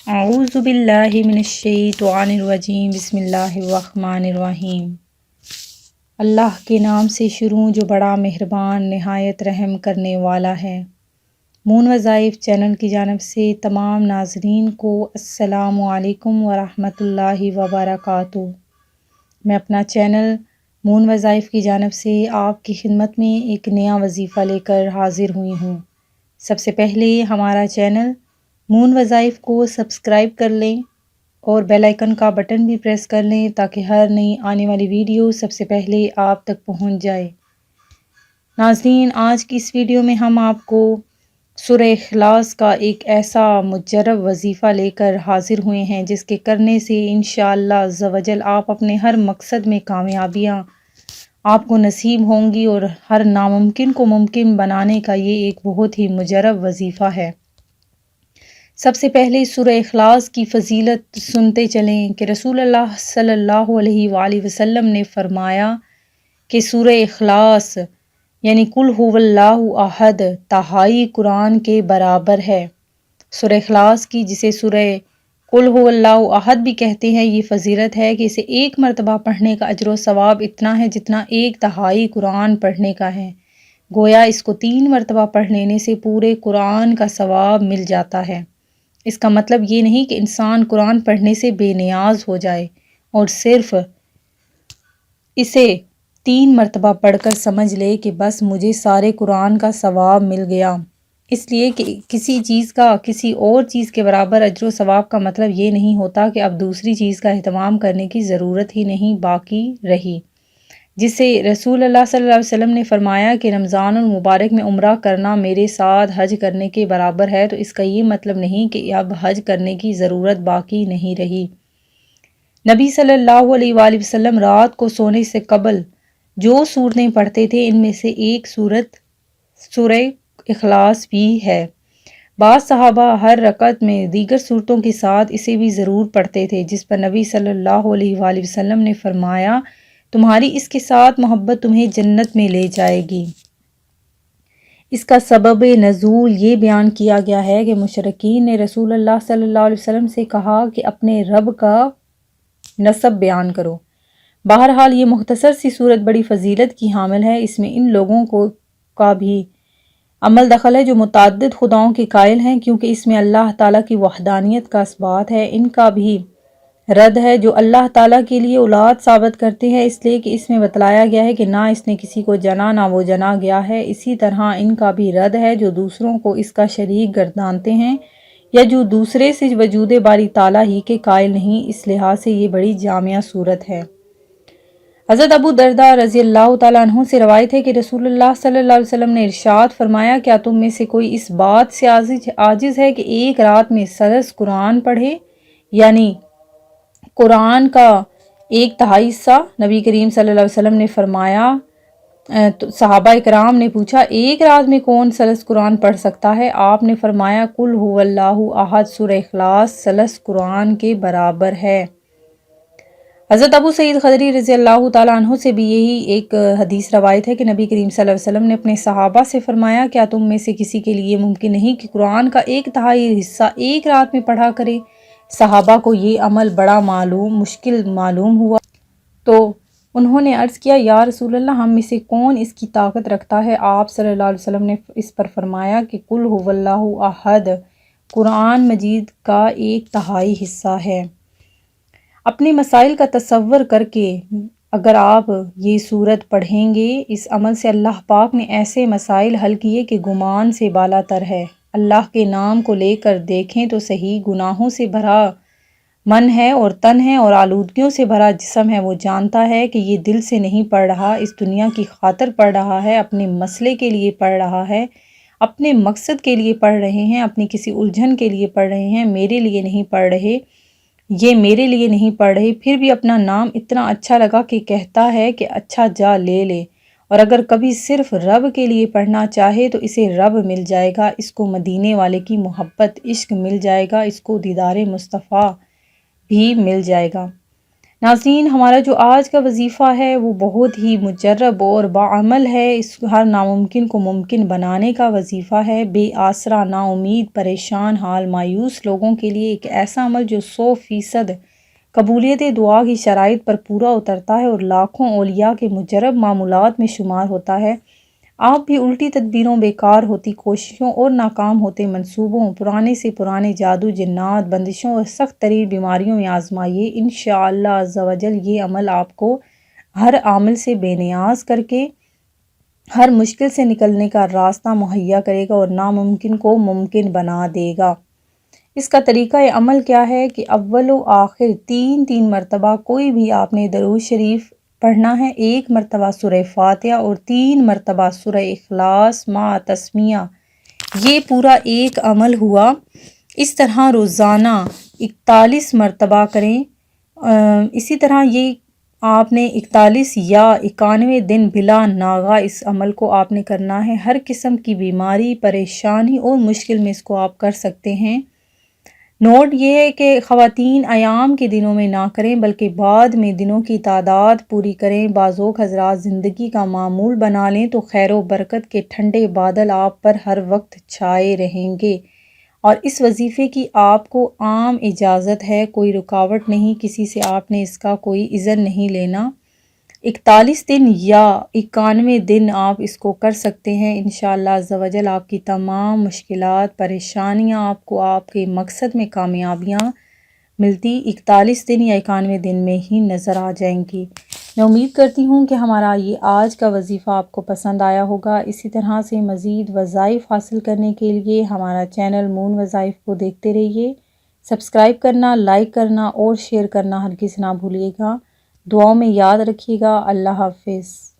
اعوذ باللہ من الشیطان الرجیم بسم اللہ الرحمن الرحیم۔ اللہ کے نام سے شروع جو بڑا مہربان نہایت رحم کرنے والا ہے۔ مون وظائف چینل کی جانب سے تمام ناظرین کو السلام علیکم ورحمۃ اللہ وبرکاتہ۔ میں اپنا چینل مون وظائف کی جانب سے آپ کی خدمت میں ایک نیا وظیفہ لے کر حاضر ہوئی ہوں۔ سب سے پہلے ہمارا چینل مون وظائف کو سبسکرائب کر لیں اور بیل آئیکن کا بٹن بھی پریس کر لیں تاکہ ہر نئی آنے والی ویڈیو سب سے پہلے آپ تک پہنچ جائے۔ ناظرین، آج کی اس ویڈیو میں ہم آپ کو سورہ اخلاص کا ایک ایسا مجرب وظیفہ لے کر حاضر ہوئے ہیں جس کے کرنے سے انشاءاللہ عز و جل آپ اپنے ہر مقصد میں کامیابیاں آپ کو نصیب ہوں گی، اور ہر ناممکن کو ممکن بنانے کا یہ ایک بہت ہی مجرب وظیفہ ہے۔ سب سے پہلے سورہ اخلاص کی فضیلت سنتے چلیں کہ رسول اللہ صلی اللہ علیہ وآلہ وسلم نے فرمایا کہ سورہ اخلاص یعنی قل ھو اللہ احد تہائی قرآن کے برابر ہے۔ سورہ اخلاص کی، جسے سورہ قل ھو اللہ احد بھی کہتے ہیں، یہ فضیلت ہے کہ اسے ایک مرتبہ پڑھنے کا اجر و ثواب اتنا ہے جتنا ایک تہائی قرآن پڑھنے کا ہے۔ گویا اس کو 3 مرتبہ پڑھ لینے سے پورے قرآن کا ثواب مل جاتا ہے۔ اس کا مطلب یہ نہیں کہ انسان قرآن پڑھنے سے بے نیاز ہو جائے اور صرف اسے 3 مرتبہ پڑھ کر سمجھ لے کہ بس مجھے سارے قرآن کا ثواب مل گیا، اس لیے کہ کسی چیز کا کسی اور چیز کے برابر اجر و ثواب کا مطلب یہ نہیں ہوتا کہ اب دوسری چیز کا اہتمام کرنے کی ضرورت ہی نہیں باقی رہی۔ جسے رسول اللہ صلی اللہ علیہ وسلم نے فرمایا کہ رمضان المبارک میں عمرہ کرنا میرے ساتھ حج کرنے کے برابر ہے، تو اس کا یہ مطلب نہیں کہ اب حج کرنے کی ضرورت باقی نہیں رہی۔ نبی صلی اللہ علیہ وآلہ وسلم رات کو سونے سے قبل جو سورتیں پڑھتے تھے ان میں سے ایک سورت سورہ اخلاص بھی ہے۔ بعض صحابہ ہر رکعت میں دیگر سورتوں کے ساتھ اسے بھی ضرور پڑھتے تھے، جس پر نبی صلی اللہ علیہ وآلہ وسلم نے فرمایا تمہاری اس کے ساتھ محبت تمہیں جنت میں لے جائے گی۔ اس کا سبب نزول یہ بیان کیا گیا ہے کہ مشرکین نے رسول اللہ صلی اللہ علیہ وسلم سے کہا کہ اپنے رب کا نسب بیان کرو۔ بہرحال یہ مختصر سی صورت بڑی فضیلت کی حامل ہے۔ اس میں ان لوگوں کا بھی عمل دخل ہے جو متعدد خداؤں کے قائل ہیں، کیونکہ اس میں اللہ تعالیٰ کی وحدانیت کا اثبات ہے۔ ان کا بھی رد ہے جو اللہ تعالیٰ کے لیے اولاد ثابت کرتے ہیں، اس لیے کہ اس میں بتلایا گیا ہے کہ نہ اس نے کسی کو جنا نہ وہ جنا گیا ہے۔ اسی طرح ان کا بھی رد ہے جو دوسروں کو اس کا شریک گردانتے ہیں یا جو دوسرے سے وجود باری تعالیٰ ہی کے قائل نہیں۔ اس لحاظ سے یہ بڑی جامع صورت ہے۔ حضرت ابو درداء رضی اللہ تعالیٰ عنہ سے روایت ہے کہ رسول اللہ صلی اللہ علیہ وسلم نے ارشاد فرمایا کیا تم میں سے کوئی اس بات سے عاجز ہے کہ ایک رات میں سرس قرآن پڑھے، یعنی قرآن کا 1/3 حصہ؟ نبی کریم صلی اللہ علیہ وسلم نے فرمایا، صحابہ اکرام نے پوچھا ایک رات میں کون ثلث قرآن پڑھ سکتا ہے؟ آپ نے فرمایا قل ھو اللہ احد سورہ اخلاص ثلث قرآن کے برابر ہے۔ حضرت ابو سعید خدری رضی اللہ تعالیٰ عنہ سے بھی یہی ایک حدیث روایت ہے کہ نبی کریم صلی اللہ علیہ وسلم نے اپنے صحابہ سے فرمایا کیا تم میں سے کسی کے لیے ممکن نہیں کہ قرآن کا 1/3 حصہ ایک رات میں پڑھا کرے؟ صحابہ کو یہ عمل بڑا مشکل معلوم ہوا تو انہوں نے عرض کیا یا رسول اللہ، ہم میں سے کون اس کی طاقت رکھتا ہے؟ آپ صلی اللہ علیہ وسلم نے اس پر فرمایا کہ قل ھو اللہ احد قرآن مجید کا 1/3 حصہ ہے۔ اپنے مسائل کا تصور کر کے اگر آپ یہ صورت پڑھیں گے، اس عمل سے اللہ پاک نے ایسے مسائل حل کیے کہ گمان سے بالا تر ہے۔ اللہ کے نام کو لے کر دیکھیں تو صحیح، گناہوں سے بھرا من ہے اور تن ہے اور آلودگیوں سے بھرا جسم ہے۔ وہ جانتا ہے کہ یہ دل سے نہیں پڑھ رہا، اس دنیا کی خاطر پڑھ رہا ہے، اپنے مسئلے کے لیے پڑھ رہا ہے، اپنے مقصد کے لیے پڑھ رہے ہیں، اپنی کسی الجھن کے لیے پڑھ رہے ہیں، میرے لیے نہیں پڑھ رہے، یہ میرے لیے نہیں پڑھ رہے۔ پھر بھی اپنا نام اتنا اچھا لگا کہ کہتا ہے کہ اچھا جا لے لے، اور اگر کبھی صرف رب کے لیے پڑھنا چاہے تو اسے رب مل جائے گا، اس کو مدینے والے کی محبت عشق مل جائے گا، اس کو دیدار مصطفیٰ بھی مل جائے گا۔ ناظرین، ہمارا جو آج کا وظیفہ ہے وہ بہت ہی مجرب اور باعمل ہے۔ اس ہر ناممکن کو ممکن بنانے کا وظیفہ ہے۔ بے آسرا، نا امید، پریشان حال، مایوس لوگوں کے لیے ایک ایسا عمل جو 100% قبولیت دعا کی شرائط پر پورا اترتا ہے اور لاکھوں اولیاء کے مجرب معمولات میں شمار ہوتا ہے۔ آپ بھی الٹی تدبیروں، بیکار ہوتی کوششوں اور ناکام ہوتے منصوبوں، پرانے سے پرانے جادو، جنات، بندشوں اور سخت ترین بیماریوں میں آزمائیے۔ انشاءاللہ عز و جل یہ عمل آپ کو ہر عامل سے بے نیاز کر کے ہر مشکل سے نکلنے کا راستہ مہیا کرے گا اور ناممکن کو ممکن بنا دے گا۔ اس کا طریقہ عمل کیا ہے کہ اول و آخر 3 مرتبہ کوئی بھی آپ نے درود شریف پڑھنا ہے، 1 مرتبہ سورہ فاتحہ اور 3 مرتبہ سورہ اخلاص مع تسمیہ۔ یہ پورا ایک عمل ہوا۔ اس طرح روزانہ 41 مرتبہ کریں۔ اسی طرح یہ آپ نے 41 یا 91 دن بلا ناغہ اس عمل کو آپ نے کرنا ہے۔ ہر قسم کی بیماری، پریشانی اور مشکل میں اس کو آپ کر سکتے ہیں۔ نوٹ یہ ہے کہ خواتین ایام کے دنوں میں نہ کریں بلکہ بعد میں دنوں کی تعداد پوری کریں۔ بعض حضرات زندگی کا معمول بنا لیں تو خیر و برکت کے ٹھنڈے بادل آپ پر ہر وقت چھائے رہیں گے۔ اور اس وظیفے کی آپ کو عام اجازت ہے، کوئی رکاوٹ نہیں، کسی سے آپ نے اس کا کوئی اذن نہیں لینا۔ 41 دن یا 91 دن آپ اس کو کر سکتے ہیں۔ انشاءاللہ عز و جل آپ کی تمام مشکلات، پریشانیاں آپ کو آپ کے مقصد میں کامیابیاں ملتی 41 دن یا 91 دن میں ہی نظر آ جائیں گی۔ میں امید کرتی ہوں کہ ہمارا یہ آج کا وظیفہ آپ کو پسند آیا ہوگا۔ اسی طرح سے مزید وظائف حاصل کرنے کے لیے ہمارا چینل مون وظائف کو دیکھتے رہیے۔ سبسکرائب کرنا، لائک کرنا اور شیئر کرنا ہرگز نہ بھولیے گا۔ دعاؤں میں یاد رکھیے گا۔ اللہ حافظ۔